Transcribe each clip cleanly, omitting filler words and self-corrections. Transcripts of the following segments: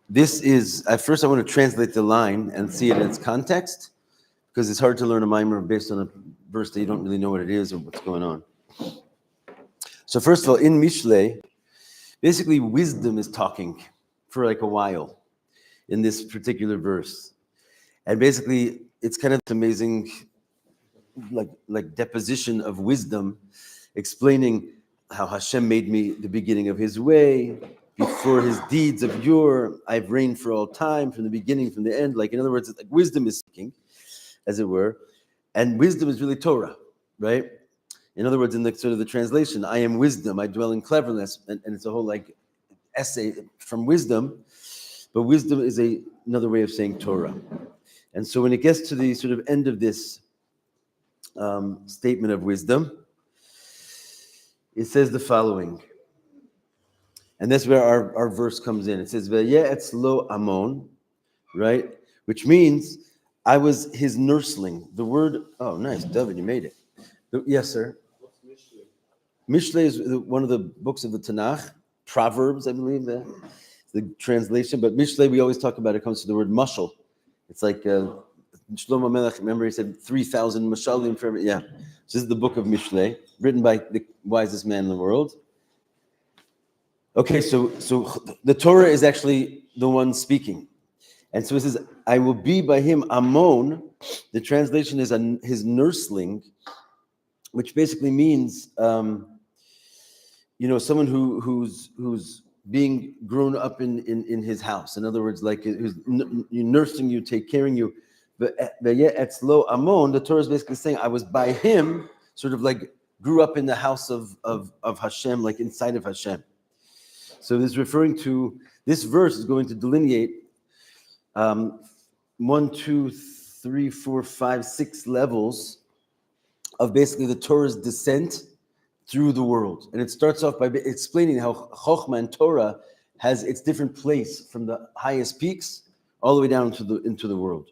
this is, at first I want to translate the line and see it in its context, because it's hard to learn a mimer based on a verse that you don't really know what it is or what's going on. So first of all, in Mishlei, basically wisdom is talking for like a while in this particular verse. And basically it's kind of amazing like deposition of wisdom, explaining how Hashem made me the beginning of his way, before his deeds of yore, I've reigned for all time, from the beginning, from the end. Like, in other words, like wisdom is speaking, as it were, and wisdom is really Torah, right? In other words, in the sort of the translation, I am wisdom, I dwell in cleverness, and it's a whole like essay from wisdom, but wisdom is another way of saying Torah. And so when it gets to the sort of end of this statement of wisdom, it says the following, and that's where our verse comes in. It says, V'yeh etzlo amon, right? Which means I was his nursling. The word, oh, nice, David, you made it. Yes, sir. What's Mishlei? Mishlei is one of the books of the Tanakh, Proverbs, I believe, the translation. But Mishlei, we always talk about, it comes to the word mashal. It's like Shlomo Melech, remember he said 3,000 mashalim for every, yeah. So this is the book of Mishlei, written by the wisest man in the world. Okay, so the Torah is actually the one speaking. And so it says, I will be by him Amon. The translation is his nursling, which basically means, someone who's being grown up in his house. In other words, like who's nursing you, take care of you. But yet etzlo Amon, the Torah is basically saying, I was by him, sort of like grew up in the house of Hashem, like inside of Hashem. So this is referring to, this verse is going to delineate 1, 2, 3, 4, 5, 6 levels of basically the Torah's descent through the world. And it starts off by explaining how Chokhmah and Torah has its different place from the highest peaks all the way down into the world.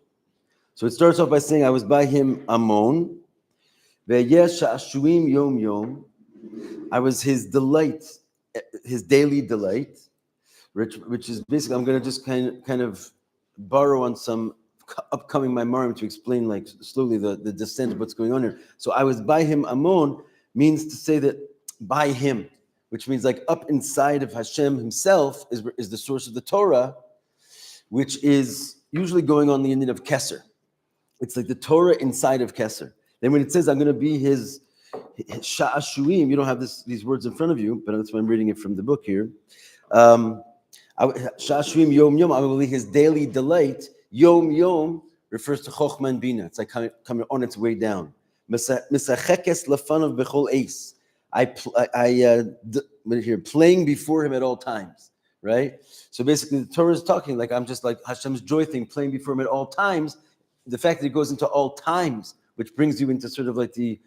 So it starts off by saying, I was by him Amon, Ve'yeh sha'ashuim yom yom. I was his delight, his daily delight, which is basically, I'm going to just kind of borrow on some upcoming Maimarim to explain like slowly the descent of what's going on here. So I was by him Amon means to say that by him, which means like up inside of Hashem himself is the source of the Torah, which is usually going on the Indian of Keser. It's like the Torah inside of Keser. Then when it says I'm going to be his Sha'ashuim, you don't have these words in front of you, but that's why I'm reading it from the book here. Sha'ashuim yom yom, I will be his daily delight. Yom yom refers to Chokhmah and Bina. It's like coming on its way down. Misachekes lefanav bechol eis. Playing before him at all times, right? So basically the Torah is talking like I'm just like Hashem's joy thing, playing before him at all times. The fact that it goes into all times, which brings you into sort of like the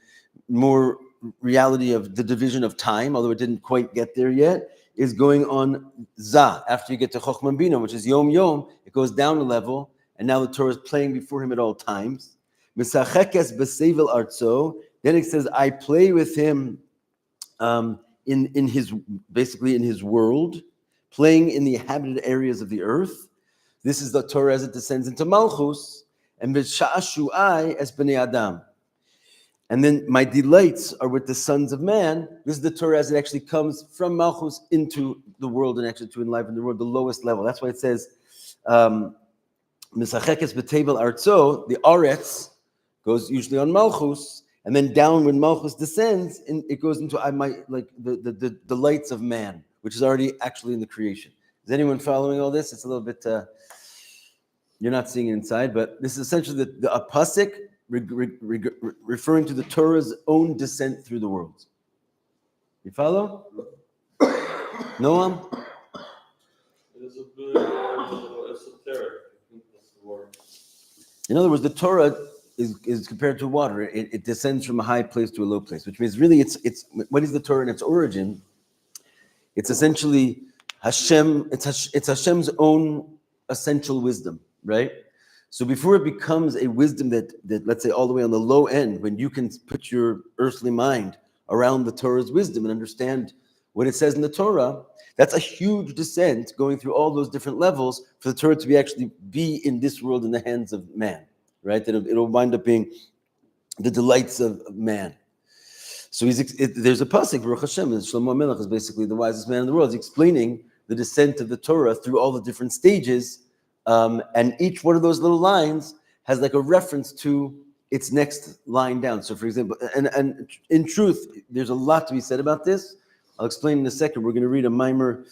more reality of the division of time, although it didn't quite get there yet, is going on Za. After you get to Chokhmah and Bina, which is Yom Yom, it goes down a level, and now the Torah is playing before him at all times. Misachekes b'seivel artzo. Then it says, I play with him in his, basically in his world, playing in the inhabited areas of the earth. This is the Torah as it descends into Malchus, and v'sha'ashu'ai es b'nei Adam. And then my delights are with the sons of man. This is the Torah as it actually comes from Malchus into the world and actually to enliven the world, the lowest level. That's why it says, Misachekes b'tevel artzo, the Aretz goes usually on Malchus, and then down when Malchus descends, it goes into the delights of man, which is already actually in the creation. Is anyone following all this? It's a little bit, you're not seeing it inside, but this is essentially the pasuk referring to the Torah's own descent through the world. You follow? Noam? It is a bit esoteric. I think that's the word. In other words, the Torah is compared to water. It descends from a high place to a low place, which means really it's what is the Torah in its origin? It's essentially Hashem. It's Hashem's own essential wisdom, right? So before it becomes a wisdom that let's say all the way on the low end, when you can put your earthly mind around the Torah's wisdom and understand what it says in the Torah, that's a huge descent going through all those different levels for the Torah to actually be in this world in the hands of man, right? That it'll wind up being the delights of man. So there's a pasuk, Baruch Hashem, and Shlomo Melech is basically the wisest man in the world. He's explaining the descent of the Torah through all the different stages, and each one of those little lines has like a reference to its next line down. So, for example, and in truth, there's a lot to be said about this. I'll explain in a second. We're going to read a mimer,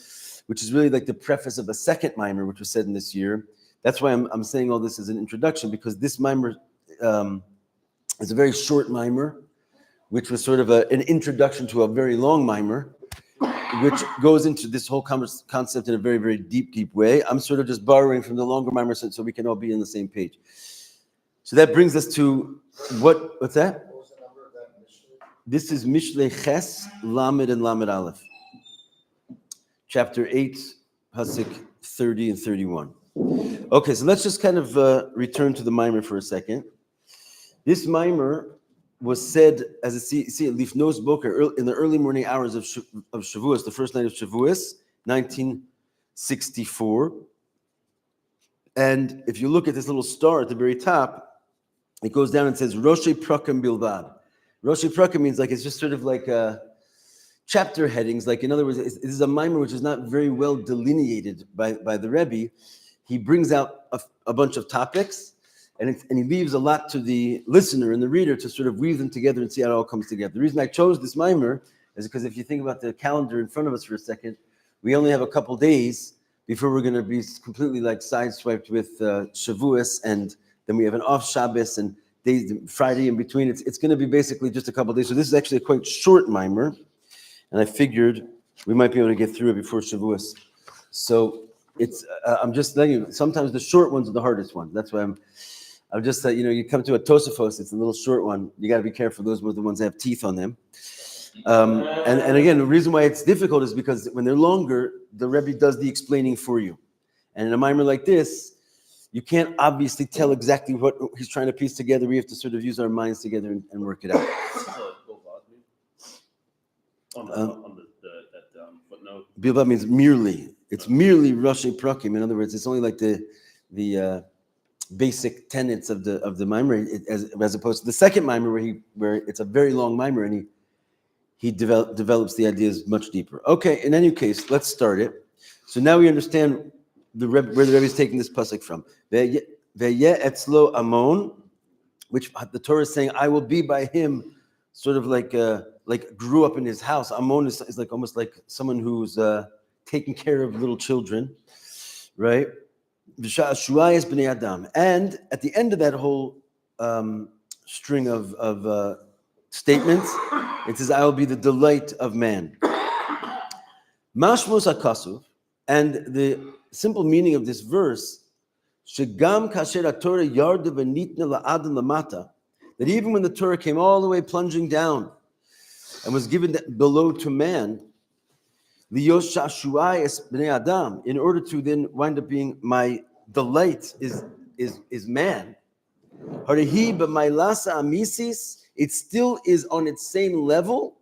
which is really like the preface of a second mimer, which was said in this year. That's why I'm saying all this as an introduction, because this mimer is a very short mimer, which was sort of an introduction to a very long mimer, which goes into this whole concept in a very, very deep way. I'm sort of just borrowing from the longer mimer so we can all be on the same page. So that brings us to what's that? What was the number of that Mishlei? This is Mishlei Ches, Lamed, and Lamed Aleph. Chapter 8, Pasuk 30 and 31. Okay, so let's just kind of return to the mimer for a second. This mimer was said, as a see at Lifnos Boker, in the early morning hours of Shavuos, the first night of Shavuos, 1964. And if you look at this little star at the very top, it goes down and says Roshei Prakim Bilvad. Roshei Prakim means like it's just sort of like chapter headings. Like in other words, this is a mimer which is not very well delineated by the Rabbi. He brings out a bunch of topics, and he leaves a lot to the listener and the reader to sort of weave them together and see how it all comes together. The reason I chose this mimer is because if you think about the calendar in front of us for a second, we only have a couple days before we're going to be completely like sideswiped with Shavuos, and then we have an off Shabbos and days, Friday in between. It's going to be basically just a couple days. So this is actually a quite short mimer, and I figured we might be able to get through it before Shavuos. So it's I'm just letting you. Sometimes the short ones are the hardest ones. That's why I'm just you come to a Tosafos. It's a little short one. You got to be careful. Those were the ones that have teeth on them. And again, the reason why it's difficult is because when they're longer, the Rebbe does the explaining for you. And in a mimer like this, you can't obviously tell exactly what he's trying to piece together. We have to sort of use our minds together and work it out. On that footnote. Bilbab means merely. It's merely Roshei Prakim. In other words, it's only like the basic tenets of the mimer, as opposed to the second mimer where it's a very long mimer and he develops the ideas much deeper. Okay, in any case, let's start it. So now we understand where the Rebbe is taking this pasuk from. Ve'yeh etzlo amon, which the Torah is saying, I will be by him, sort of like grew up in his house. Amon is like almost like someone who's taking care of little children, right? V'sha'ashuayis b'nei adam. And at the end of that whole string of statements, it says, I will be the delight of man. Mashmos HaKasuv, and the simple meaning of this verse, Shegam kasher HaTorah yarda v'nitna la'adam lamata, that even when the Torah came all the way plunging down and was given below to man, liyos sha'ashuayis b'nei adam, in order to then wind up being my delight is man. Harihi b'mailasa amisis, it still is on its same level,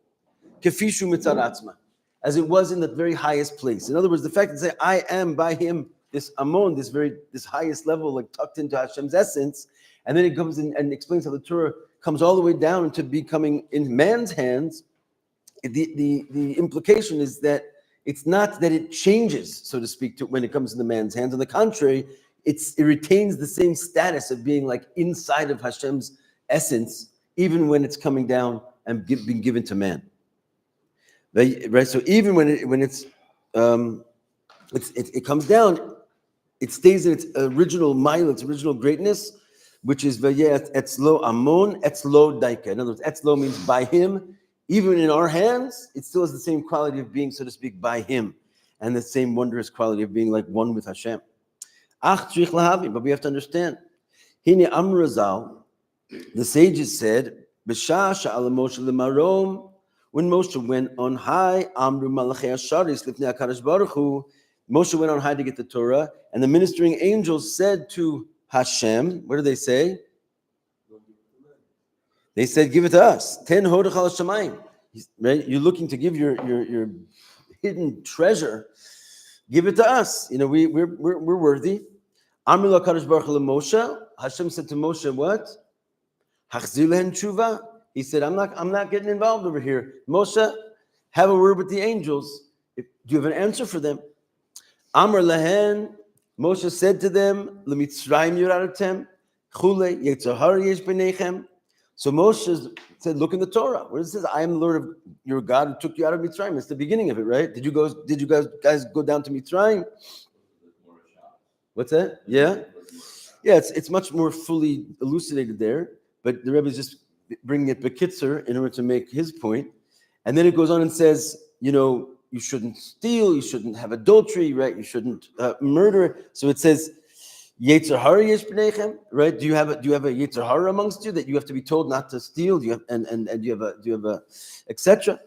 kefishu mitzaratzma, as it was in the very highest place. In other words, the fact that say I am by him, this amon, this highest level, like tucked into Hashem's essence, and then it comes in and explains how the Torah comes all the way down into becoming in man's hands. The implication is that it's not that it changes, so to speak, when it comes into man's hands. On the contrary, it retains the same status of being like inside of Hashem's essence, even when it's coming down and being given to man. Right. So even when it comes down, it stays in its original mile, its original greatness, which is vayeh etzlo amon etzlo daika. In other words, etzlo means by him. Even in our hands, it still has the same quality of being, so to speak, by him, and the same wondrous quality of being like one with Hashem. But we have to understand. Hine Amrazal, the sages said, B'shah sha'ala Moshe l'marom, when Moshe went on high, Amru Malachei Hasharis lifnei HaKadosh Baruch Hu, Moshe went on high to get the Torah, and the ministering angels said to Hashem, what did they say? They said, give it to us. Ten hodach al shamayim. Right? You're looking to give your hidden treasure, give it to us. We're worthy. Amr LaKadosh Baruch Hu Moshe. Hashem said to Moshe, what? Hachzir lehen tshuva. He said, I'm not getting involved over here. Moshe, have a word with the angels. Do you have an answer for them? Amr lehen. Moshe said to them, L'mitzrayim yuradatem, chule yetzahar yesh b'nechem. So Moshe said, look in the Torah where it says, I am the Lord of your God who took you out of Mitzrayim. It's the beginning of it, right? Did you guys go down to Mitzrayim? What's that? Yeah? Yeah, it's much more fully elucidated there, but the Rebbe is just bringing it bekitzer in order to make his point. And then it goes on and says, you shouldn't steal, you shouldn't have adultery, right? You shouldn't murder. So it says, Yetzer hara yesh b'nechem, right? Do you have a Yetzer hara amongst you that you have to be told not to steal? Do you have do you have a etc.?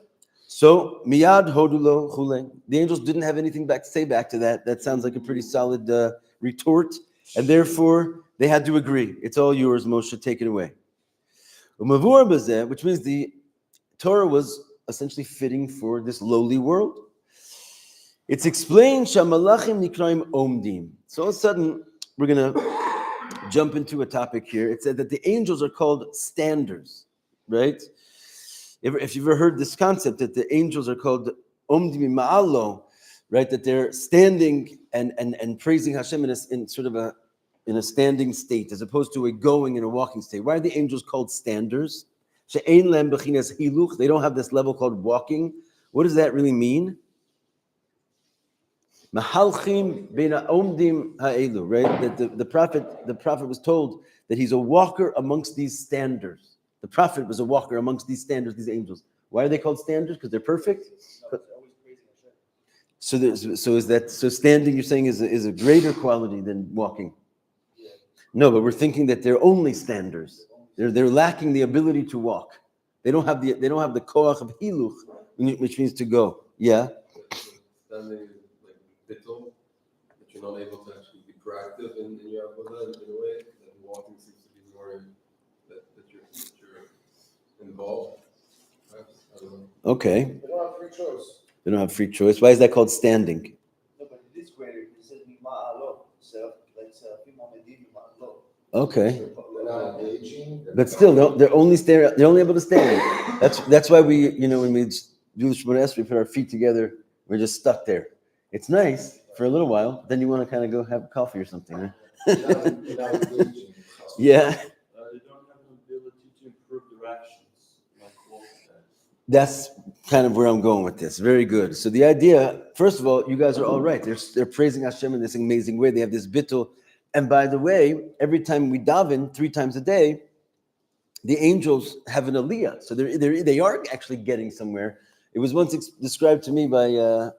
So miyad hodulo chule. The angels didn't have anything to say back to that. That sounds like a pretty solid retort, and therefore they had to agree. It's all yours, Moshe. Take it away. Umavur bazeh, which means the Torah was essentially fitting for this lowly world. It's explained shamalachim nikraim omdim. So all of a sudden, we're going to jump into a topic here. It said that the angels are called standers, right? If you've ever heard this concept that the angels are called omdim ma'alo, right? That they're standing and praising Hashem in sort of a standing state, as opposed to a going and a walking state. Why are the angels called standers? They don't have this level called walking. What does that really mean? Mahalchim beina omdim ha'elu, right? That the prophet was told that he's a walker amongst these standers. The prophet was a walker amongst these standers, these angels. Why are they called standers? Because they're perfect. So standing, you're saying, is a greater quality than walking. No, but we're thinking that they're only standers. They're lacking the ability to walk. They don't have the koach of hiluch, which means to go. Yeah. Standing like bittul, that you're not able to actually be proactive in your avodah in a way. That walking seems to be more that you're involved. Perhaps. I don't know. Okay. They don't have free choice. They don't have free choice. Why is that called standing? No, but it is greater. It says ma'alo. So like Okay. They're not engaging. But still, they're only able to stand. That's why we, when we do the Shemona Esrei, we put our feet together. We're just stuck there. It's nice for a little while. Then you want to kind of go have coffee or something, right? They're not engaging. Yeah. They don't have the ability to improve their actions. Like That's kind of where I'm going with this. Very good. So the idea, first of all, you guys are all right. They're praising Hashem in this amazing way. They have this bittul. And by the way, every time we daven 3 times a day, the angels have an aliyah. So they are actually getting somewhere. It was once described to me by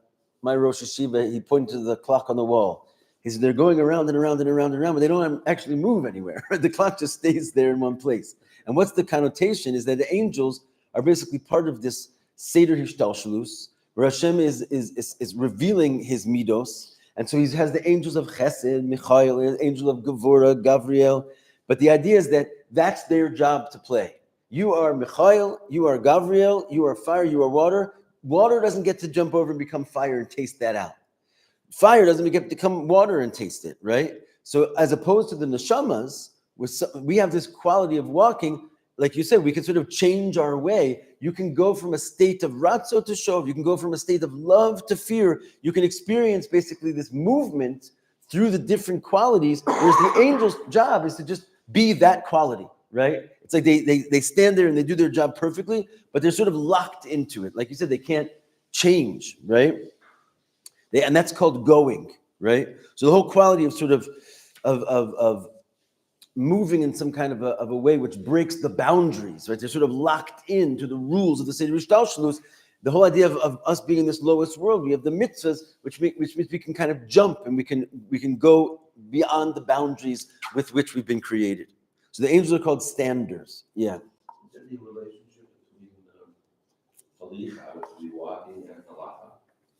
my Rosh Yeshiva. He pointed to the clock on the wall. He said they're going around and around and around and around, but they don't actually move anywhere. The clock just stays there in one place. And what's the connotation is that the angels are basically part of this Seder Hishtalshalus, where Hashem is revealing his midos. And so he has the angels of Chesed, Michael, angel of Gevurah, Gavriel. But the idea is that that's their job to play. You are Michael, you are Gavriel, you are fire, you are water. Water doesn't get to jump over and become fire and taste that out. Fire doesn't get to become water and taste it, right? So as opposed to the neshamas, we have this quality of walking. Like you said, we can sort of change our way. You can go from a state of ratzo to shov. You can go from a state of love to fear. You can experience basically this movement through the different qualities, whereas the angel's job is to just be that quality, right? It's like they stand there and they do their job perfectly, but they're sort of locked into it. Like you said, they can't change, right? And that's called going, right? So the whole quality of sort of moving in some kind of a way which breaks the boundaries, right? They're sort of locked into the rules of the Seder Hishtalshalus. The whole idea of us being in this lowest world, we have the mitzvahs, which means we can kind of jump and we can go beyond the boundaries with which we've been created. So the angels are called standers. Yeah. Is there any relationship between halicha, walking, and halacha?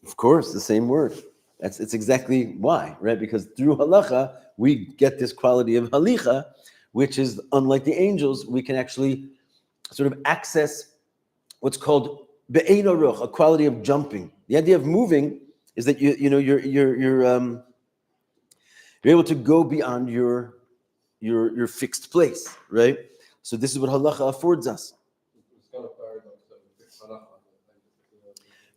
Of course, the same word. It's exactly why, right? Because through halacha, we get this quality of halicha, which is unlike the angels, we can actually sort of access what's called be'ein aruch, a quality of jumping. The idea of moving is that you're able to go beyond your fixed place, right? So this is what halacha affords us. It's kind of paradox that it's halacha.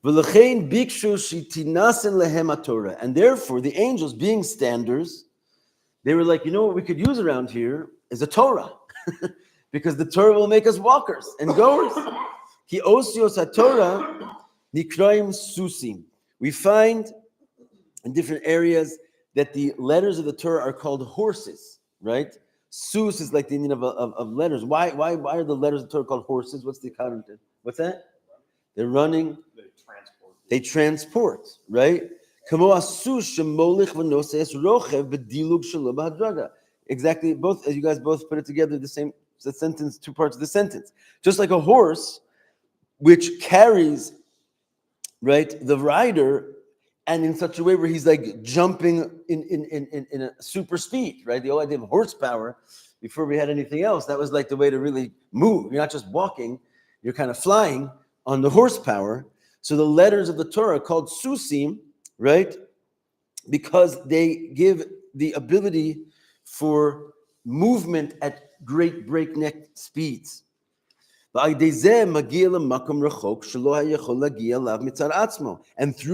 V'lechein bikshu shitinasen lehem haTorah, and therefore the angels, being standers, they were like, you know what we could use around here is a Torah, because the Torah will make us walkers and goers. Ki osios haTorah nikraim susim. We find in different areas that the letters of the Torah are called horses, right? Sus is like the meaning of letters. Why are the letters of the Torah called horses? What's the content? What's that? They're running. They transport, right? Exactly. Both, as you guys both put it together, the sentence, two parts of the sentence. Just like a horse, which carries, right, the rider, and in such a way where he's like jumping in a super speed, right? The whole idea of horsepower, before we had anything else, that was like the way to really move. You're not just walking, you're kind of flying on the horsepower. So the letters of the Torah are called susim, right? Because they give the ability for movement at great breakneck speeds. And through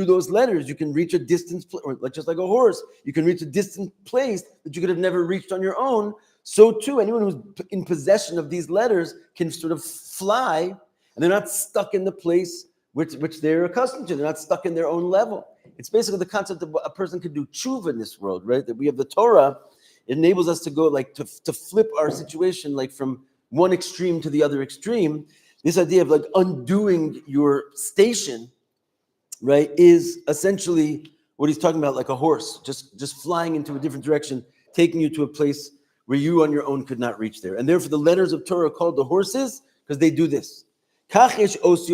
those letters, you can reach a distant place, or just like a horse, you can reach a distant place that you could have never reached on your own. So too, anyone who's in possession of these letters can sort of fly, and they're not stuck in the place which they're accustomed to. They're not stuck in their own level. It's basically the concept of a person could do tshuva in this world, right? That we have the Torah, it enables us to go like to flip our situation like from one extreme to the other extreme. This idea of like undoing your station, right, is essentially what he's talking about, like a horse, just flying into a different direction, taking you to a place where you on your own could not reach there. And therefore the letters of Torah are called the horses because they do this. And through those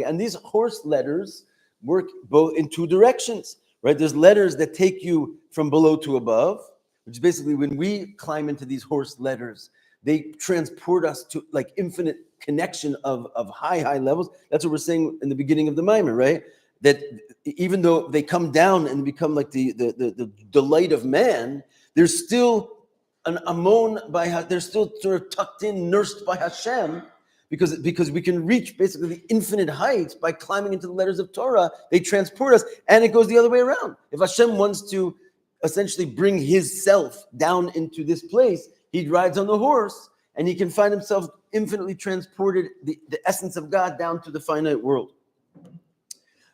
and these horse letters work both in two directions, right? There's letters that take you from below to above, which is basically when we climb into these horse letters, they transport us to like infinite connection of high levels. That's what we're saying in the beginning of the Maimer, right? That even though they come down and become like the delight of man, there's still an amon they're still sort of tucked in, nursed by Hashem, because we can reach basically the infinite heights by climbing into the letters of Torah. They transport us, and it goes the other way around. If Hashem wants to essentially bring his self down into this place, he rides on the horse, and he can find himself infinitely transported, the essence of God, down to the finite world.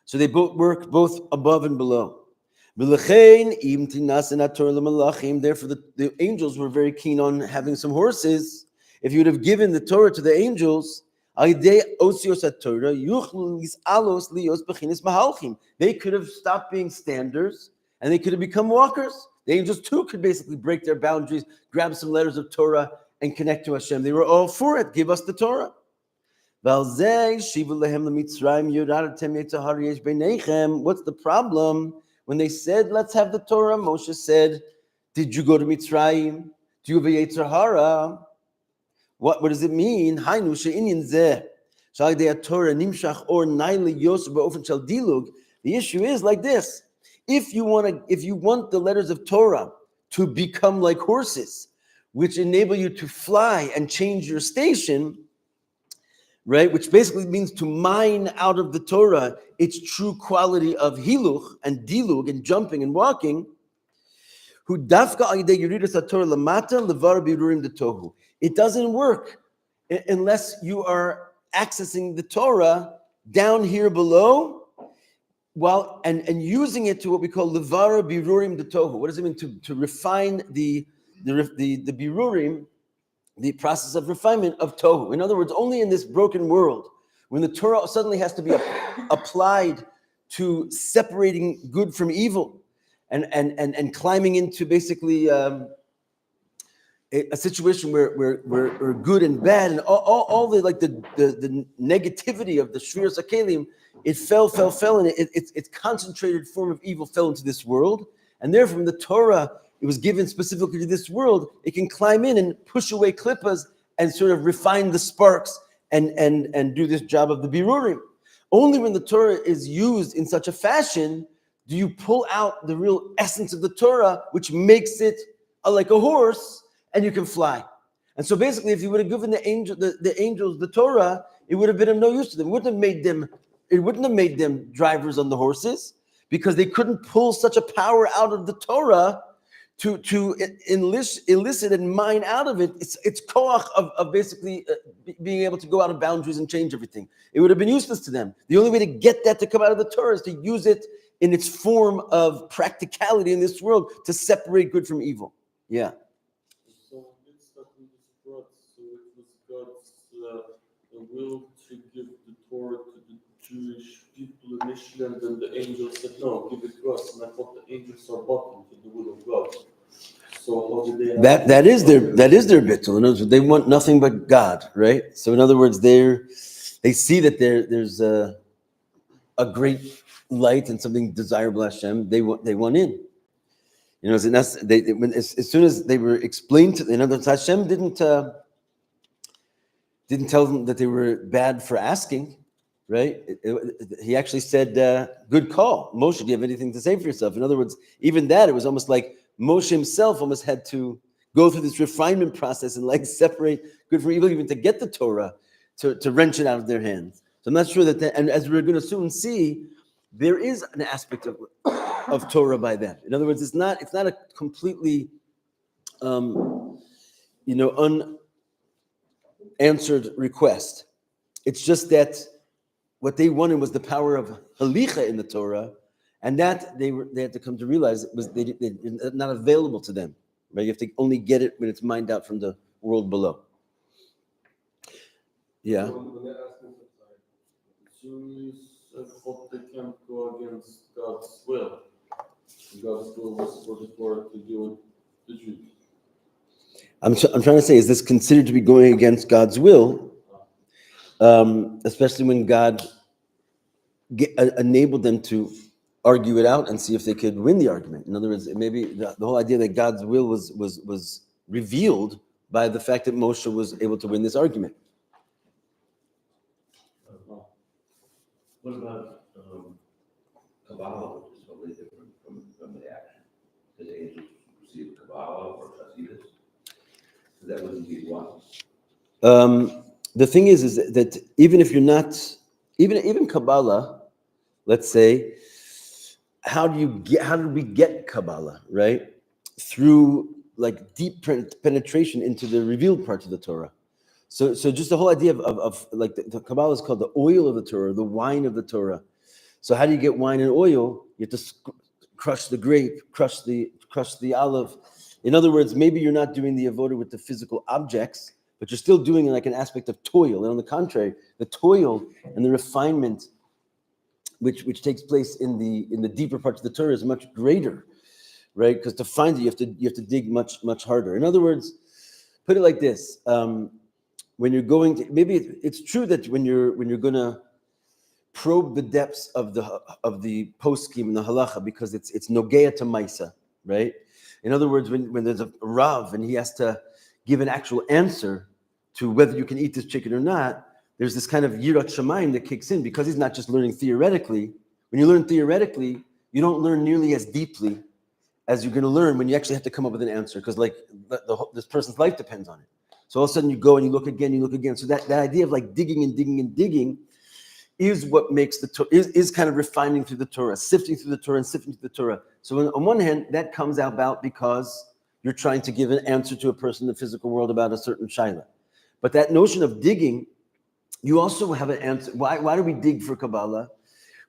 So they both work both above and below. Therefore, the angels were very keen on having some horses. If you would have given the Torah to the angels, they could have stopped being standers and they could have become walkers. The angels too could basically break their boundaries, grab some letters of Torah and connect to Hashem. They were all for it. Give us the Torah. What's the problem? When they said, let's have the Torah, Moshe said, did you go to Mitzrayim? Do you have a Yetzer Hara? What does it mean? The issue is like this. If you want the letters of Torah to become like horses, which enable you to fly and change your station, right, which basically means to mine out of the Torah its true quality of hiluch and dilug and jumping and walking, it doesn't work unless you are accessing the Torah down here below, and using it to what we call levara birurim de tohu. What does it mean to refine the birurim? The process of refinement of tohu. In other words, only in this broken world, when the Torah suddenly has to be applied to separating good from evil and climbing into basically a situation where good and bad and all the like the negativity of the shviras hakelim, it fell, and its concentrated form of evil fell into this world. And therefore, when the Torah it was given specifically to this world, it can climb in and push away klippas and sort of refine the sparks and do this job of the birurim. Only when the Torah is used in such a fashion do you pull out the real essence of the Torah, which makes it like a horse, and you can fly. And so basically, if you would have given the angels the Torah, it would have been of no use to them. It wouldn't have made them drivers on the horses, because they couldn't pull such a power out of the Torah to elicit and mine out of it. It's koach of basically being able to go out of boundaries and change everything. It would have been useless to them. The only way to get that to come out of the Torah is to use it in its form of practicality in this world to separate good from evil. Yeah. So it's starting this God. So it was God's will to give the Torah to the Jewish people initially, and then the angels said, "No, give it to us." And I thought the angels are bottom to the will of God. So how did they? That is their bittul. In other words, they want nothing but God, right? So in other words, they see that there's a great light and something desirable Hashem. They want in. You know, and that's as soon as they were explained to, in other words, Hashem didn't tell them that they were bad for asking, right? He actually said, "Good call, Moshe. Do you have anything to say for yourself?" In other words, even that, it was almost like Moshe himself almost had to go through this refinement process and like separate good from evil, even to get the Torah, to wrench it out of their hands. So I'm not sure that, and as we're going to soon see, there is an aspect of Torah by them. In other words, it's not a completely, unanswered request. It's just that what they wanted was the power of halicha in the Torah, and that they had to come to realize it was they not available to them. Right? You have to only get it when it's mined out from the world below. Yeah. So when they're asking for Jews thought they can't go against God's will. God's will was for the Torah to do with the Jews. I'm trying to say, is this considered to be going against God's will? Especially when God enabled them to argue it out and see if they could win the argument. In other words, maybe the whole idea that God's will was revealed by the fact that Moshe was able to win this argument. What about Kabbalah, which is totally different from the action? Did the angels receive Kabbalah or Chassidus? So that wouldn't be one. The thing is that even if you're not, even Kabbalah, let's say, how did we get Kabbalah, right? Through like deep penetration into the revealed parts of the Torah. So just the whole idea of like the Kabbalah is called the oil of the Torah, the wine of the Torah. So how do you get wine and oil? You have to crush the grape, crush the olive. In other words, maybe you're not doing the avodah with the physical objects, but you're still doing like an aspect of toil. And on the contrary, the toil and the refinement which takes place in the deeper parts of the Torah is much greater, right? Because to find it, you have to dig much harder. In other words, put it like this: when you're going to, maybe it's true that when you're going to probe the depths of the poskim and the halacha, because it's nogea to maisa, right? In other words, when there's a rav and he has to give an actual answer to whether you can eat this chicken or not, there's this kind of yirat shamayim that kicks in, because he's not just learning theoretically. When you learn theoretically, you don't learn nearly as deeply as you're going to learn when you actually have to come up with an answer, because like this person's life depends on it. So all of a sudden you go and you look again. So that idea of like digging is what makes the Torah, is kind of refining through the Torah, sifting through the Torah and sifting through the Torah. So on one hand, that comes about because you're trying to give an answer to a person in the physical world about a certain shaila. But that notion of digging, you also have an answer. Why do we dig for Kabbalah?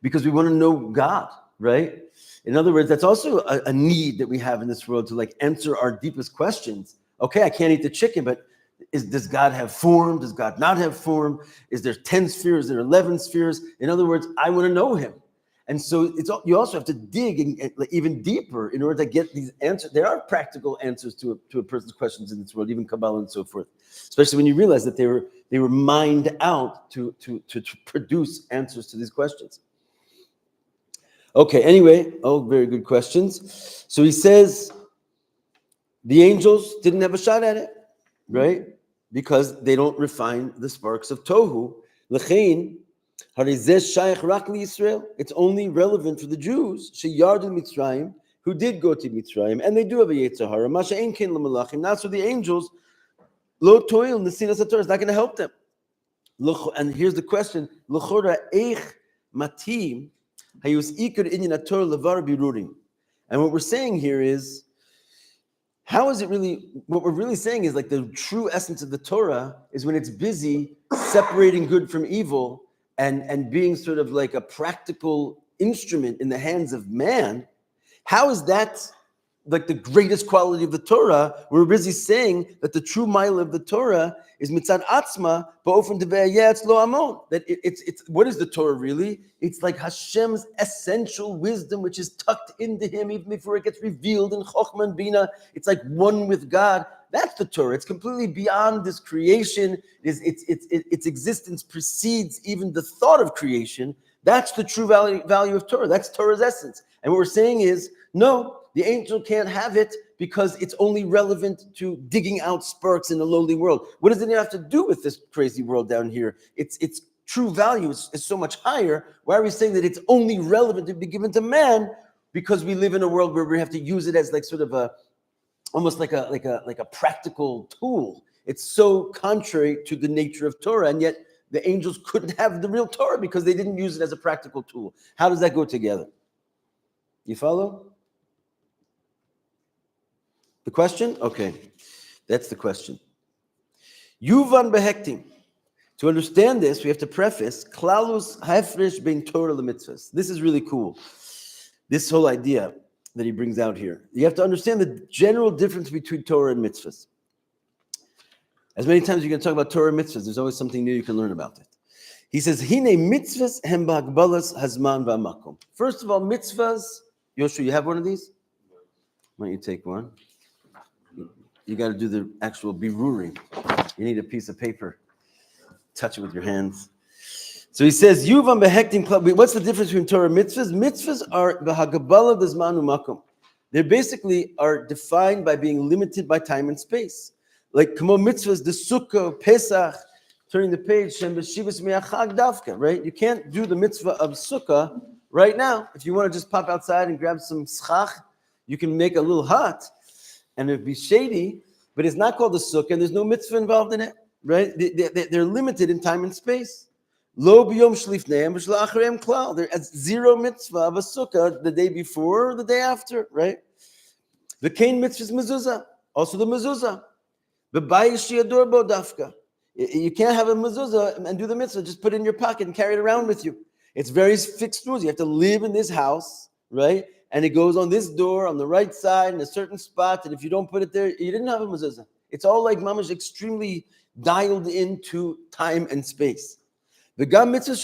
Because we want to know God, right? In other words, that's also a need that we have in this world to like answer our deepest questions. Okay, I can't eat the chicken, but does God have form? Does God not have form? Is there 10 spheres? Is there 11 spheres? In other words, I want to know him. And so you also have to dig even deeper in order to get these answers. There are practical answers to a person's questions in this world, even Kabbalah and so forth. Especially when you realize that they were mined out to produce answers to these questions. Okay, anyway, very good questions. So he says, The angels didn't have a shot at it, right? Because they don't refine the sparks of tohu. L'chein, harizeh shayach rak liYisrael. It's only relevant for the Jews. Sheyardu Mitzrayim, who did go to Mitzrayim, and they do have a Yetzer Hara. Masha ein ken l'malachim. Not so the angels. Lo toil nesinas haTorah. It's not going to help them. And here's the question: L'chora eich matim hayus ikur inyan haTorah levar birurim. And what we're saying here is, how is it really? What we're really saying is like the true essence of the Torah is when it's busy separating good from evil and being sort of like a practical instrument in the hands of man. How is that like the greatest quality of the Torah? We're busy saying that the true mile of the Torah is mitzad atzma, ba'ofen teve'ayeh etz lo amon. That it's what is the Torah really? It's like Hashem's essential wisdom, which is tucked into Him even before it gets revealed in Chochmah and Bina. It's like one with God. That's the Torah. It's completely beyond this creation. Its existence precedes even the thought of creation. That's the true value of Torah. That's Torah's essence. And what we're saying is, no, the angel can't have it because it's only relevant to digging out sparks in a lowly world. What does it have to do with this crazy world down here? Its true value is so much higher. Why are we saying that it's only relevant to be given to man? Because we live in a world where we have to use it as like sort of almost like a practical tool. It's so contrary to the nature of Torah, and yet the angels couldn't have the real Torah because they didn't use it as a practical tool. How does that go together? You follow? The question? Okay, that's the question. Yuvan behektim. To understand this, we have to preface klalus hafresh bein Torah lemitzvahs. This is really cool. This whole idea that he brings out here. You have to understand the general difference between Torah and mitzvahs. As many times you're going to talk about Torah and mitzvahs, there's always something new you can learn about it. He says, Hine mitzvahs hem ba'agbalas hazman va'makom. First of all, mitzvahs. Yoshua, you have one of these? Why don't you take one? You got to do the actual birurim. You need a piece of paper. Touch it with your hands. So he says, Yuvam behektim klal. What's the difference between Torah and mitzvahs? Mitzvahs are b'hagabala d'zman u'makom. They basically are defined by being limited by time and space. Like kamo mitzvahs, the sukkah, Pesach. Turning the page, Shem b'shivas mi'achag davka. Right? You can't do the mitzvah of sukkah right now. If you want to just pop outside and grab some schach, you can make a little hut, and it'd be shady. But it's not called a sukkah, and there's no mitzvah involved in it. Right? They're limited in time and space. Lo b'yom shlifneim v'shla'acharem klal. There's zero mitzvah of a sukkah the day before or the day after, right? The kain mitzvah is mezuzah, also the mezuzah. B'bayis shi'ador bo dafka. You can't have a mezuzah and do the mitzvah. Just put it in your pocket and carry it around with you. It's very fixed rules. You have to live in this house, right? And it goes on this door on the right side in a certain spot. And if you don't put it there, you didn't have a mezuzah. It's all like mamash extremely dialed into time and space. You have also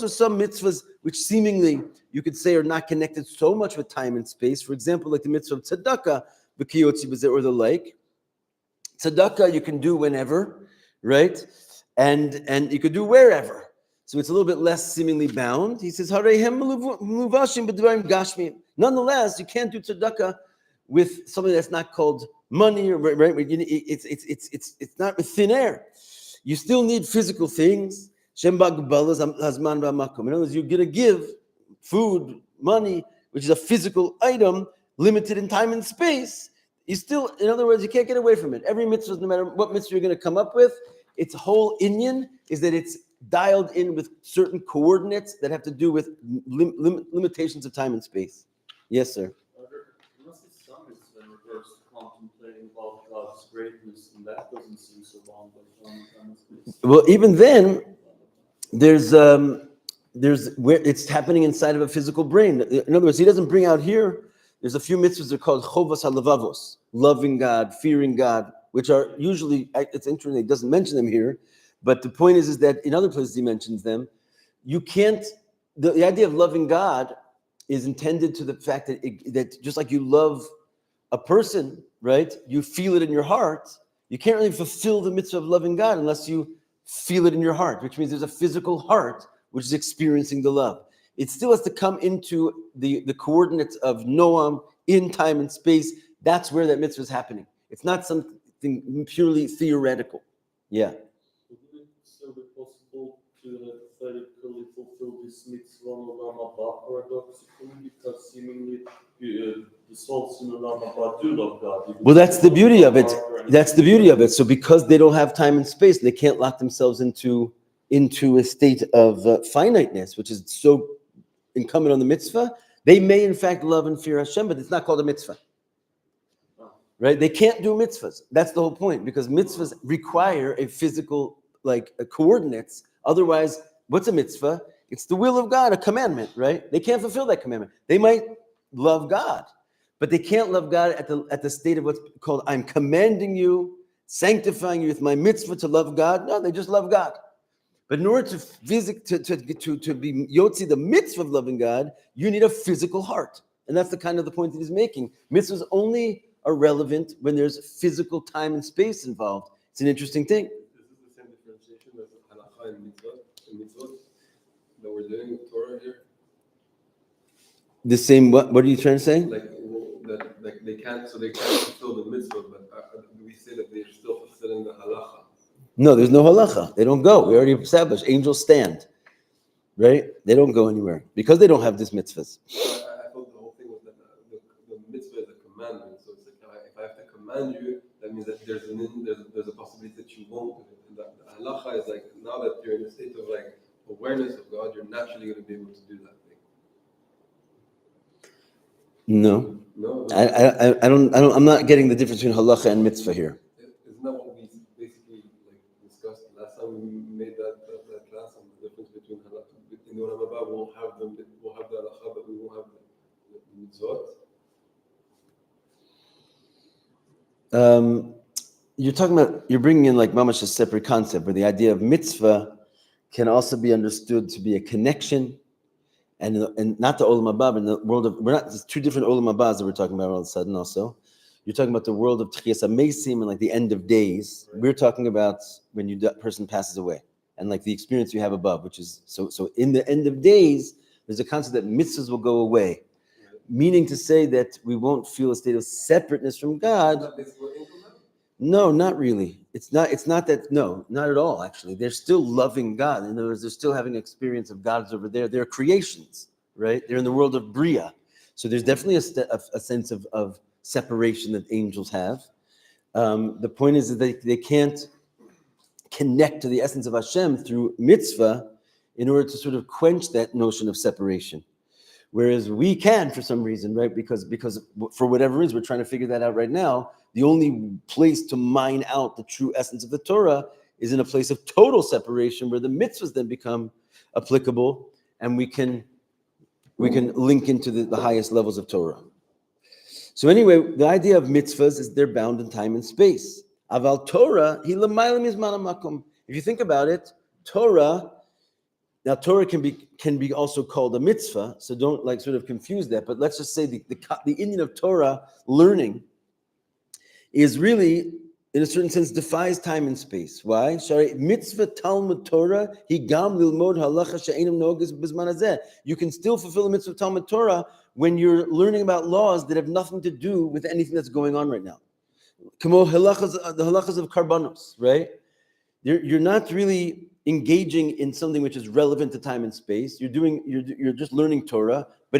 some mitzvahs which seemingly you could say are not connected so much with time and space. For example, like the mitzvah of tzedakah, or the like. Tzedakah you can do whenever, right? And you could do wherever. So it's a little bit less seemingly bound. He says, nonetheless, you can't do tzedakah with something that's not called money, or right? It's not with thin air. You still need physical things. In other words, you're going to give food, money, which is a physical item, limited in time and space. You still, in other words, you can't get away from it. Every mitzvah, no matter what mitzvah you're going to come up with, its whole inyan is that it's dialed in with certain coordinates that have to do with limitations of time and space. Yes, sir. There must be some mitzvah in regards to contemplating about God's greatness, and that doesn't seem so long, but time and space. Well, even then, there's where it's happening inside of a physical brain. In other words, he doesn't bring out here. There's a few mitzvahs that are called chovas halavavos, loving God, fearing God, which are usually, it's interesting, he doesn't mention them here, but the point is that in other places he mentions them. You can't, the idea of loving God is intended to the fact that just like you love a person, right, you feel it in your heart, you can't really fulfill the mitzvah of loving God unless you feel it in your heart, which means there's a physical heart which is experiencing the love. It still has to come into the coordinates of Noam in time and space. That's where that mitzvah is happening. It's not something purely theoretical. Yeah. Wouldn't it still be possible to hypothetically fulfill this mitzvah Olam Haba paradoxically, because seemingly the souls in Olam Haba do love God? even Well, that's if the they beauty don't of it. love God or That's the anything. beauty of it. So because they don't have time and space, they can't lock themselves into a state of finiteness, which is so incumbent on the mitzvah. They may, in fact, love and fear Hashem, but it's not called a mitzvah. Right? They can't do mitzvahs. That's the whole point, because mitzvahs require a physical, coordinates. Otherwise, what's a mitzvah? It's the will of God, a commandment, right? They can't fulfill that commandment. They might love God, but they can't love God at the state of what's called, I'm commanding you, sanctifying you with my mitzvah to love God. No, they just love God. But in order to be yotzi, the mitzvah of loving God, you need a physical heart. And that's the kind of the point that he's making. Mitzvahs only are relevant when there's physical time and space involved. It's an interesting thing. This is the same differentiation as halacha and mitzvot that we're doing with Torah here. The same, what are you trying to say? Like they can't fulfill the mitzvah, but we say that they're still fulfilling the halacha. No, there's no halacha. They don't go. We already established. Angels stand, right? They don't go anywhere because they don't have these mitzvahs. I thought the whole thing was that the mitzvah is a commandment. So it's like if I have to command you, that means that there's a possibility that you won't do it. And the halacha is like, now that you're in a state of like awareness of God, you're naturally going to be able to do that thing. No, No, I don't. I'm not getting the difference between halacha and mitzvah here. isn't that what we basically discussed last time we made that class on the difference between halacha? In the Olam Haba, we'll have the halacha, but we won't have the mitzvot. You're bringing in like mamash a separate concept, where the idea of mitzvah can also be understood to be a connection, and not the olam haba, in the world of, there's two different olam habas that we're talking about all of a sudden. Also, you're talking about the world of tchias hamesim and like the end of days. Right. We're talking about when person passes away, and like the experience you have above, which is so in the end of days, there's a concept that mitzvahs will go away, meaning to say that we won't feel a state of separateness from God. No, not really. It's not that. No, not at all. Actually, they're still loving God. In other words, they're still having an experience of God's over there. They're creations, right? They're in the world of Bria. So there's definitely a sense of separation that angels have. The point is that they can't connect to the essence of Hashem through mitzvah in order to sort of quench that notion of separation. Whereas we can, for some reason, right? Because for whatever reason, we're trying to figure that out right now. The only place to mine out the true essence of the Torah is in a place of total separation, where the mitzvahs then become applicable, and we can link into the highest levels of Torah. So anyway, the idea of mitzvahs is they're bound in time and space. Aval Torah, hi l'mayla mizman hamakom. If you think about it, Torah can be also called a mitzvah, so don't sort of confuse that. But let's just say the Indian of Torah learning is really, in a certain sense, defies time and space. Why? Mitzvah Talmud Torah, higam lilmod halacha she'enam nogas b'zman hazeh. You can still fulfill the mitzvah of Talmud Torah when you're learning about laws that have nothing to do with anything that's going on right now. Kamo the halachas of karbanos, right? You're not really engaging in something which is relevant to time and space. You're just learning Torah, but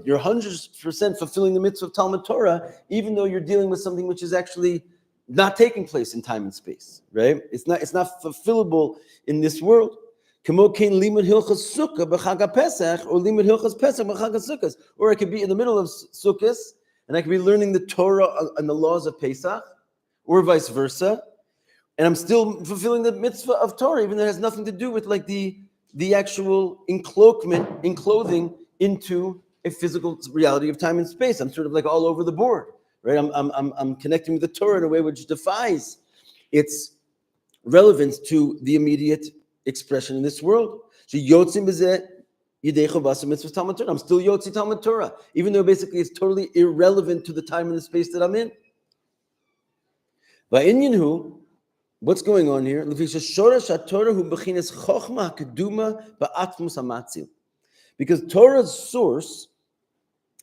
you're 100% fulfilling the mitzvah of Talmud Torah, even though you're dealing with something which is actually not taking place in time and space, right? It's not fulfillable in this world. Or it could be in the middle of Sukkot, and I could be learning the Torah and the laws of Pesach, or vice versa. And I'm still fulfilling the mitzvah of Torah, even though it has nothing to do with the actual enclothing into a physical reality of time and space. I'm sort of all over the board, right? I'm connecting with the Torah in a way which defies its relevance to the immediate expression in this world. So yotzim b'zeh yidei chavas mitzvah Talmud Torah. I'm still yotzi Talmud Torah, even though basically it's totally irrelevant to the time and the space that I'm in. Va'inyan what's going on here? Because Torah's source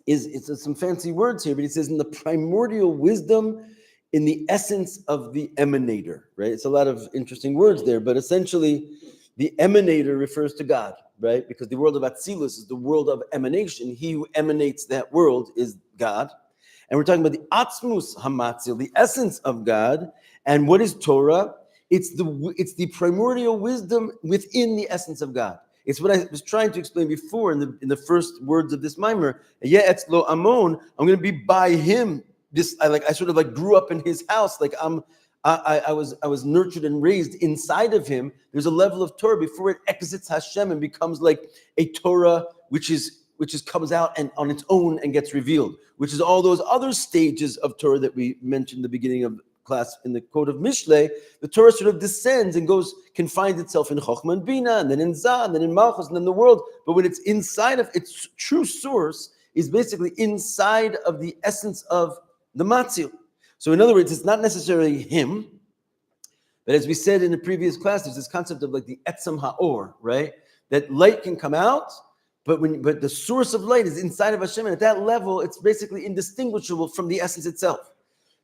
it's some fancy words here, but he says in the primordial wisdom, in the essence of the emanator, right? It's a lot of interesting words there, but essentially the emanator refers to God, right? Because the world of Atzilus is the world of emanation. He who emanates that world is God. And we're talking about the Atzmus Hamatzil, the essence of God. And what is Torah? It's the primordial wisdom within the essence of God. It's what I was trying to explain before in the first words of this mimer. Yeah, it's lo amon. I'm going to be by him. I sort of grew up in his house. I was nurtured and raised inside of him. There's a level of Torah before it exits Hashem and becomes like a Torah which comes out and on its own and gets revealed. Which is all those other stages of Torah that we mentioned in the beginning of class in the quote of Mishlei. The Torah sort of descends and can find itself in Chochmah and Bina, and then in Zah, and then in Malchus, and then the world. But when it's inside of its true source, is basically inside of the essence of the Matzil. So in other words, it's not necessarily him, but as we said in the previous class, there's this concept of like the Etzem Ha'or, right? That light can come out, but the source of light is inside of Hashem, and at that level, it's basically indistinguishable from the essence itself,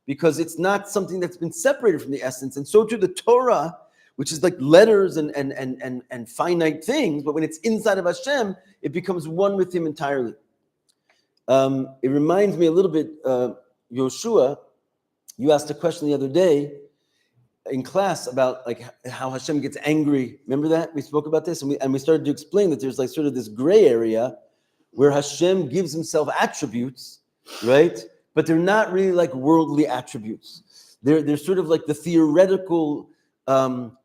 because it's not something that's been separated from the essence. And so too the Torah, which is like letters and finite things, but when it's inside of Hashem, it becomes one with him entirely. It reminds me a little bit, Yoshua, you asked a question the other day in class about like how Hashem gets angry. Remember that? We spoke about this, and we started to explain that there's like sort of this gray area where Hashem gives himself attributes, right? But they're not really like worldly attributes. They're sort of like the theoretical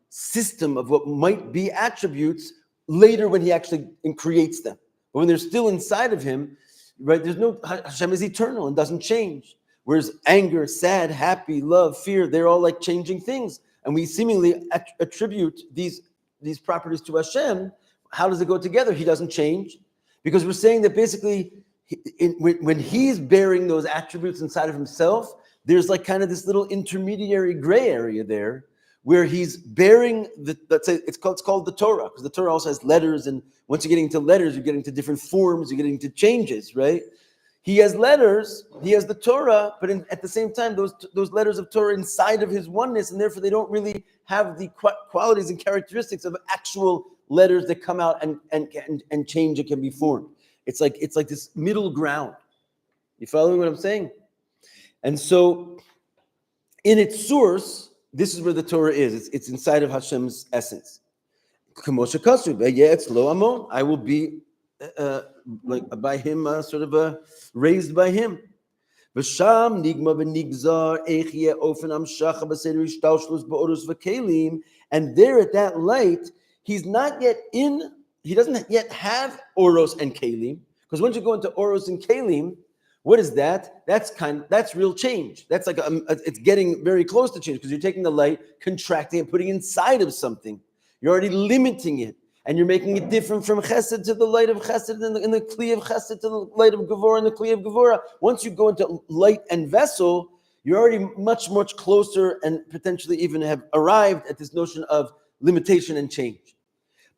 system of what might be attributes later when he actually creates them. But when they're still inside of him, right? Hashem is eternal and doesn't change. Whereas anger, sad, happy, love, fear, they're all like changing things. And we seemingly attribute these properties to Hashem. How does it go together? He doesn't change. Because we're saying that basically when he's bearing those attributes inside of himself, there's like kind of this little intermediary gray area there where he's bearing it's called the Torah, because the Torah also has letters, and once you're getting into letters, you're getting to different forms, you're getting into changes, right? He has letters, he has the Torah, but at the same time, those letters of Torah inside of his oneness, and therefore they don't really have the qualities and characteristics of actual letters that come out and change and can be formed. It's like this middle ground. You following what I'm saying? And so, in its source, this is where the Torah is. It's inside of Hashem's essence. I will be by him, raised by him. And there at that light, he's not yet in. He doesn't yet have oros and kalim, because once you go into oros and kalim, what is that? That's real change. That's like it's getting very close to change, because you're taking the light, contracting it, putting it inside of something. You're already limiting it, and you're making it different from chesed to the light of chesed, and the kli of chesed to the light of gevurah, and the kli of gevurah. Once you go into light and vessel, you're already much, much closer, and potentially even have arrived at this notion of limitation and change.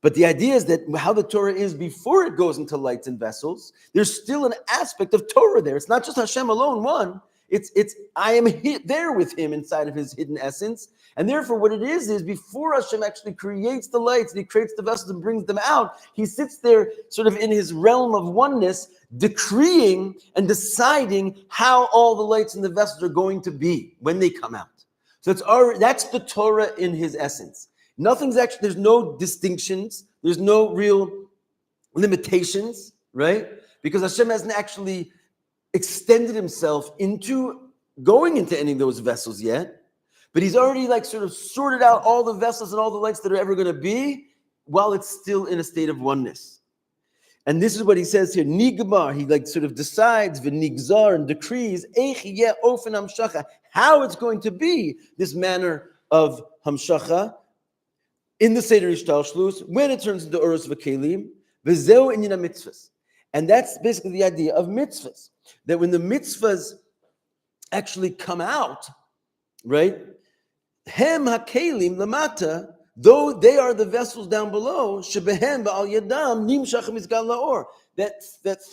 But the idea is that how the Torah is before it goes into lights and vessels, there's still an aspect of Torah there. It's not just Hashem alone, one. It's I am there with him inside of his hidden essence. And therefore what it is before Hashem actually creates the lights and he creates the vessels and brings them out, he sits there sort of in his realm of oneness, decreeing and deciding how all the lights and the vessels are going to be when they come out. So that's the Torah in his essence. There's no distinctions, there's no real limitations, right? Because Hashem hasn't actually extended himself into going into any of those vessels yet, but he's already like sort of sorted out all the vessels and all the lights that are ever going to be while it's still in a state of oneness. And this is what he says here, Nigmar, he like sort of decides, v'nigzar, and decrees, how it's going to be, this manner of hamshacha, in the Seder Ishtalshlus, when it turns into Oros V'Kelim, V'zeu Inyan HaMitzvahs. And that's basically the idea of mitzvahs. That when the mitzvahs actually come out, right, Hem HaKelim Lamata, though they are the vessels down below, Shebehem Ba'al Yadam Nimshach Mizgal La'or. That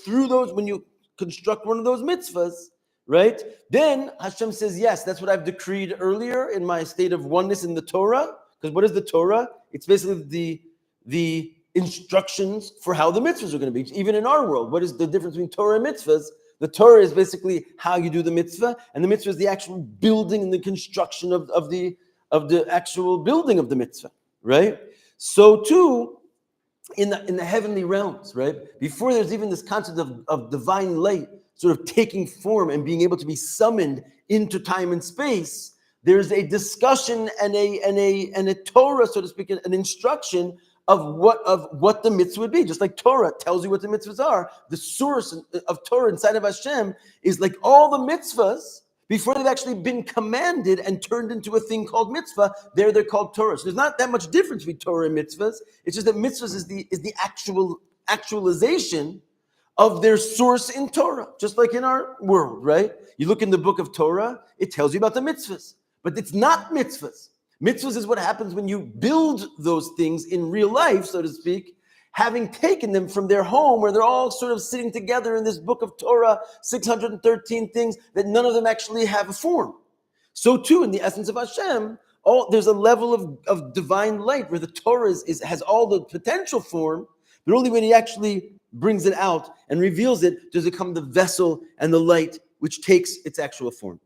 through those, when you construct one of those mitzvahs, right? Then Hashem says, yes, that's what I've decreed earlier in my state of oneness in the Torah. Because what is the Torah? It's basically the instructions for how the mitzvahs are going to be. Even in our world, what is the difference between Torah and mitzvahs? The Torah is basically how you do the mitzvah, and the mitzvah is the actual building and the construction of the actual building of the mitzvah, right? So too, in the heavenly realms, right? Before there's even this concept of divine light sort of taking form and being able to be summoned into time and space, there's a discussion and a Torah, so to speak, an instruction of what the mitzvah would be. Just like Torah tells you what the mitzvahs are, the source of Torah inside of Hashem is like all the mitzvahs, before they've actually been commanded and turned into a thing called mitzvah, they're called Torah. So there's not that much difference between Torah and mitzvahs. It's just that mitzvahs is the actualization of their source in Torah, just like in our world, right? You look in the book of Torah, it tells you about the mitzvahs, but it's not mitzvahs. Mitzvahs is what happens when you build those things in real life, so to speak, having taken them from their home where they're all sort of sitting together in this book of Torah, 613 things that none of them actually have a form. So too, in the essence of Hashem, there's a level of divine light where the Torah has all the potential form, but only when he actually brings it out and reveals it does it become the vessel and the light which takes its actual form.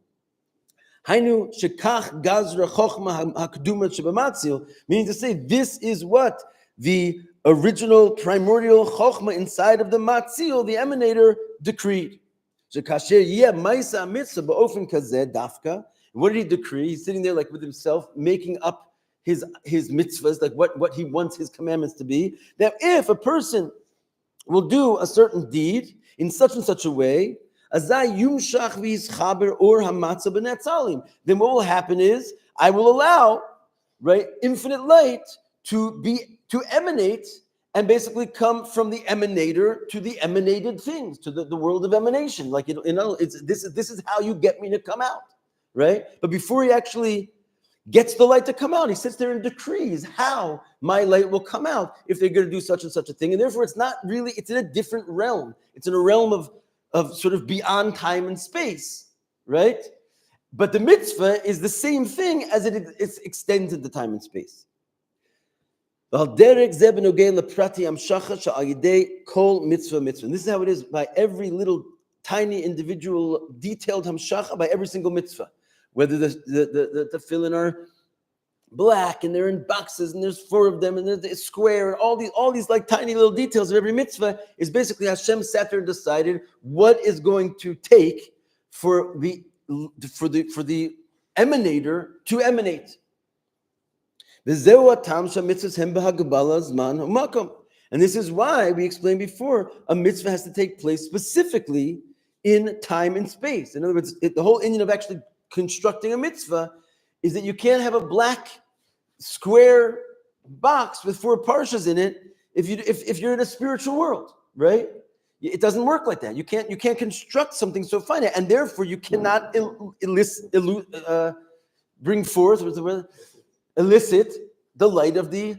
Hainu shekach gazra chochma hakdumat shebamatzil, meaning to say this is what the original primordial chochma inside of the matzil, the emanator, decreed. Shekasher yeh ma'isa mitzvah ba'ofen kazeh dafka. What did he decree? He's sitting there like with himself, making up his mitzvahs, like what he wants his commandments to be. That if a person will do a certain deed in such and such a way, then what will happen is I will allow, right, infinite light to emanate and basically come from the emanator to the emanated things, to the world of emanation. Like this is how you get me to come out, right? But before he actually gets the light to come out, he sits there and decrees how my light will come out if they're going to do such and such a thing. And therefore, it's not really, it's in a different realm. It's in a realm of sort of beyond time and space, right? But the mitzvah is the same thing as it extends into time and space. And this is how it is by every little tiny individual detailed hamshacha, by every single mitzvah. Whether the tefillin are black and they're in boxes and there's 4 of them and there's square and all these like tiny little details of every mitzvah is basically Hashem sat there and decided what is going to take for the emanator to emanate. And this is why we explained before a mitzvah has to take place specifically in time and space. In other words, the whole Indian of actually constructing a mitzvah is that you can't have a black square box with 4 parshas in it if you're in a spiritual world, right? It doesn't work like that. You can't construct something so finite, and therefore you cannot bring forth elicit the light of the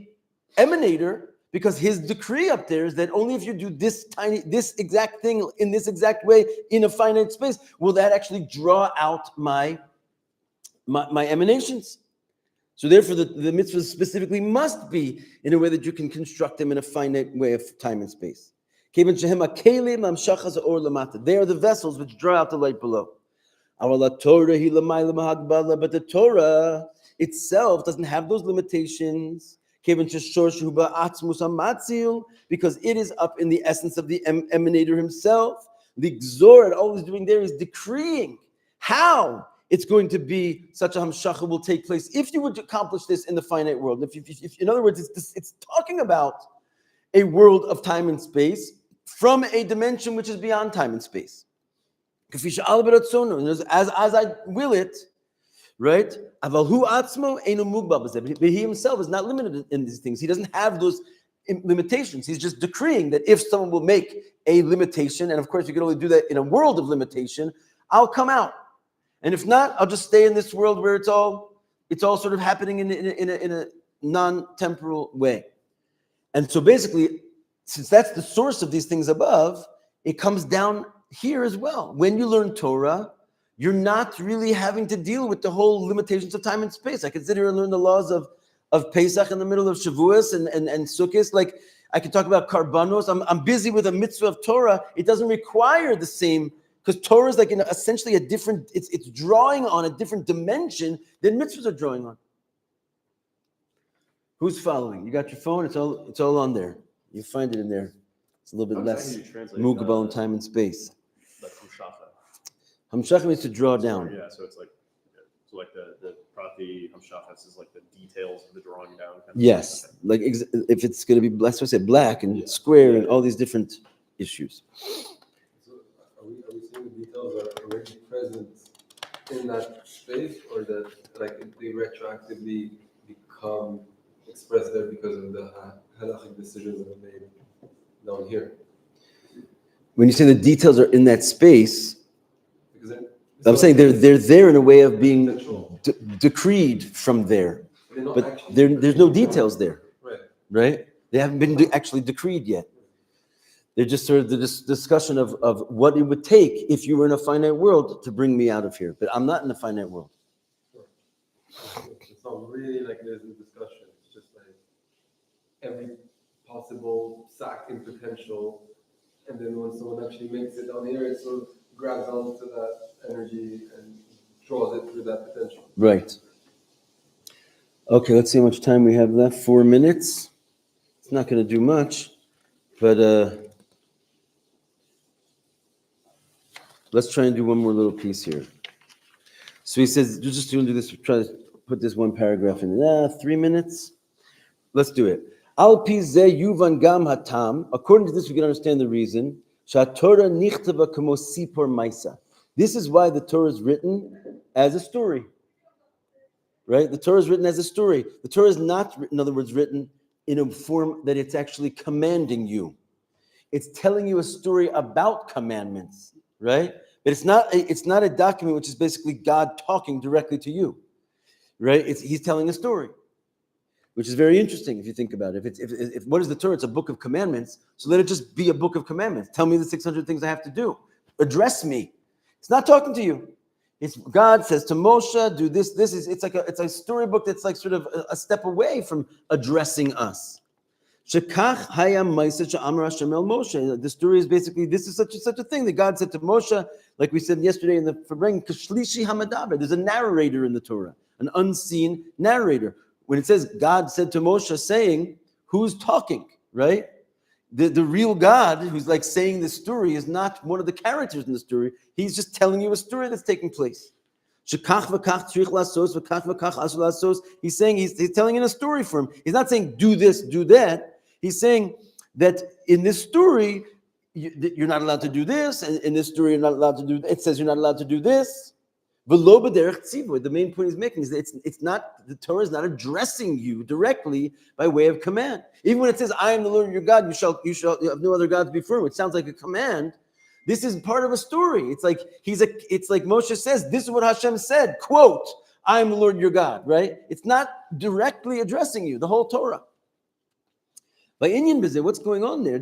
emanator, because his decree up there is that only if you do this exact thing in this exact way in a finite space will that actually draw out my emanations. So therefore the mitzvahs specifically must be in a way that you can construct them in a finite way of time and space. They are the vessels which draw out the light below. But the Torah itself doesn't have those limitations, because it is up in the essence of the emanator himself. The Gzor, and all he's doing there is decreeing how it's going to be such a hamshacha will take place if you would accomplish this in the finite world. If in other words, it's talking about a world of time and space from a dimension which is beyond time and space. As I will it, right? But he himself is not limited in these things. He doesn't have those limitations. He's just decreeing that if someone will make a limitation, and of course you can only do that in a world of limitation, I'll come out. And if not, I'll just stay in this world where it's all sort of happening in a non-temporal way. And so basically, since that's the source of these things above, it comes down here as well. When you learn Torah, you're not really having to deal with the whole limitations of time and space. I can sit here and learn the laws of Pesach in the middle of Shavuos and Sukkot. Like I could talk about Karbanos. I'm busy with a mitzvah of Torah. It doesn't require the same, because Torah is like essentially a different, it's drawing on a different dimension than mitzvahs are drawing on. Who's following? You got your phone? It's all on there. You find it in there. It's a little bit less mugabal in time and space. Like Hamshacha. Hamshacha means to draw down. Yeah, so it's like the Prati Hamshacha is like the details of the drawing down. Kind of Yes, thing. like if it's going to be, that's what I said, black and square and all these different issues. So are we seeing the details are already present in that space, or that like they retroactively become expressed there because of the halachic decisions that are made down here? When you say the details are in that space, Because I'm saying they're there in a way of being decreed from there, but there's no details there, right? They haven't been actually decreed yet. They're just sort of the discussion of what it would take if you were in a finite world to bring me out of here, but I'm not in a finite world. It's not really like there's a discussion. It's just like every possible sack in potential, and then when someone actually makes it down here, it sort of grabs onto that energy and draws it through that potential. Right. Okay, let's see how much time we have left. 4 minutes. It's not going to do much, but let's try and do one more little piece here. So he says, you're just going to do this, try to put this one paragraph in. 3 minutes? Let's do it. Al pi zeh yuvan gam hatam. According to this, we can understand the reason. Shatorah nichtava kamo sipor maisa. This is why the Torah is written as a story. Right? The Torah is written as a story. The Torah is not, in other words, written in a form that it's actually commanding you. It's telling you a story about commandments, right? But it's not a document which is basically God talking directly to you, right? He's telling a story, which is very interesting if you think about it. If what is the Torah? It's a book of commandments. So let it just be a book of commandments. Tell me the 600 things I have to do. Address me. It's not talking to you. It's God says to Moshe, do this. It's a storybook that's like sort of a step away from addressing us. Shekach hayam ma'aseh she'amar Hashem el Moshe. The story is basically, this is such a thing that God said to Moshe, like we said yesterday in the Farbrengen, kashlishi hamadaber. There's a narrator in the Torah, an unseen narrator. When it says God said to Moshe, saying, who's talking, right? The real God who's like saying the story is not one of the characters in the story. He's just telling you a story that's taking place. He's saying, he's telling in a story for him. He's not saying do this, do that. He's saying that in this story, you're not allowed to do this, and in this story, you're not allowed to do, it says you're not allowed to do this. The main point he's making is that it's not, the Torah is not addressing you directly by way of command. Even when it says, I am the Lord your God, you shall have no other gods before me, which sounds like a command. This is part of a story. It's like Moshe says, this is what Hashem said, quote, I am the Lord your God, right? It's not directly addressing you, the whole Torah. By Inyan Bezeh, what's going on there?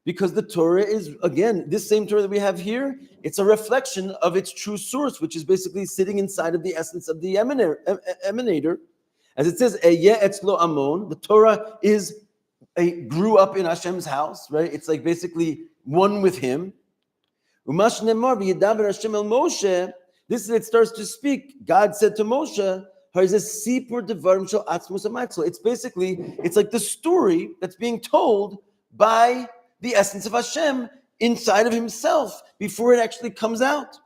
Because the Torah is, again, this same Torah that we have here, it's a reflection of its true source, which is basically sitting inside of the essence of the emanator. As it says, Eyeh etzlo amon, the Torah grew up in Hashem's house, right? It's like basically one with him. Umash nemar v'yedaber Hashem el Moshe, this is, it starts to speak. God said to Moshe, it's basically, it's like the story that's being told by the essence of Hashem inside of himself before it actually comes out.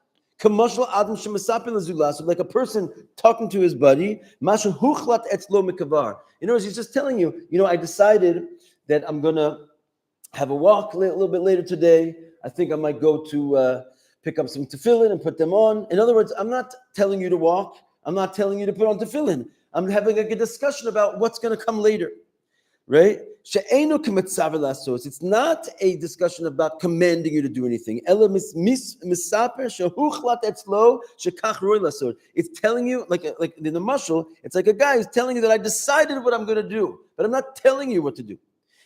Like a person talking to his buddy. In other words, he's just telling you, I decided that I'm going to have a walk a little bit later today. I think I might go to pick up some tefillin and put them on. In other words, I'm not telling you to walk. I'm not telling you to put on tefillin. I'm having a discussion about what's going to come later. Right? It's not a discussion about commanding you to do anything. It's telling you, like in the mashal, it's like a guy who's telling you that I decided what I'm going to do, but I'm not telling you what to do.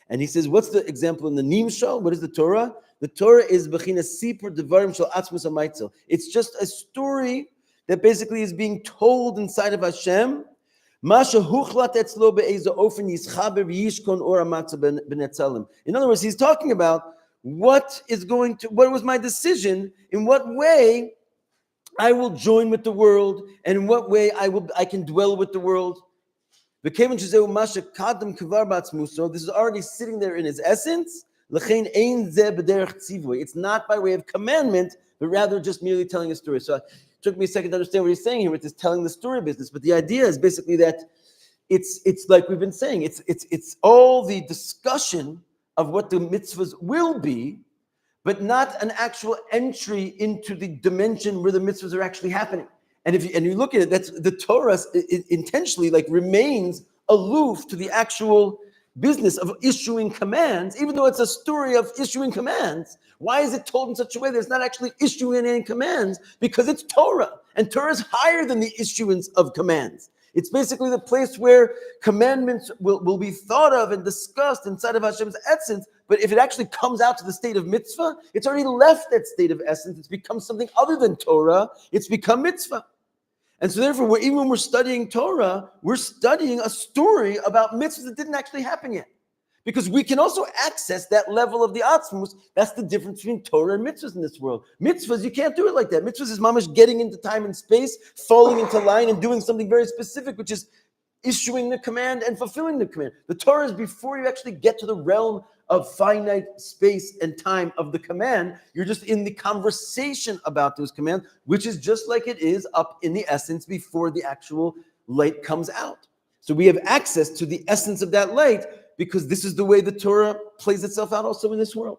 And he says, what's the example in the Nimshal? What is the Torah? The Torah is Bechinas Sipur Devarim Shel Atzmus HaMaitzel. It's just a story that basically is being told inside of Hashem. In other words, he's talking about what was my decision, in what way I will join with the world, and in what way I can dwell with the world. This is already sitting there in his essence. It's not by way of commandment, but rather just merely telling a story. So it took me a second to understand what he's saying here with this telling the story business. But the idea is basically that it's like we've been saying, it's all the discussion of what the mitzvahs will be, but not an actual entry into the dimension where the mitzvahs are actually happening. And if you look at it, that's the Torah intentionally remains aloof to the actual business of issuing commands, even though it's a story of issuing commands. Why is it told in such a way that it's not actually issuing any commands? Because it's Torah, and Torah is higher than the issuance of commands. It's basically the place where commandments will be thought of and discussed inside of Hashem's essence. But if it actually comes out to the state of mitzvah, it's already left that state of essence. It's become something other than Torah. It's become mitzvah. And so therefore, even when we're studying Torah, we're studying a story about mitzvahs that didn't actually happen yet. Because we can also access that level of the atzmus. That's the difference between Torah and mitzvahs in this world. Mitzvahs, you can't do it like that. Mitzvahs is mamash getting into time and space, falling into line and doing something very specific, which is issuing the command and fulfilling the command. The Torah is before you actually get to the realm of finite space and time of the command. You're just in the conversation about those commands, which is just like it is up in the essence before the actual light comes out. So we have access to the essence of that light because this is the way the Torah plays itself out also in this world.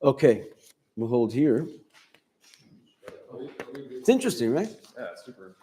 Okay, we'll hold here. It's interesting, right? Yeah, super.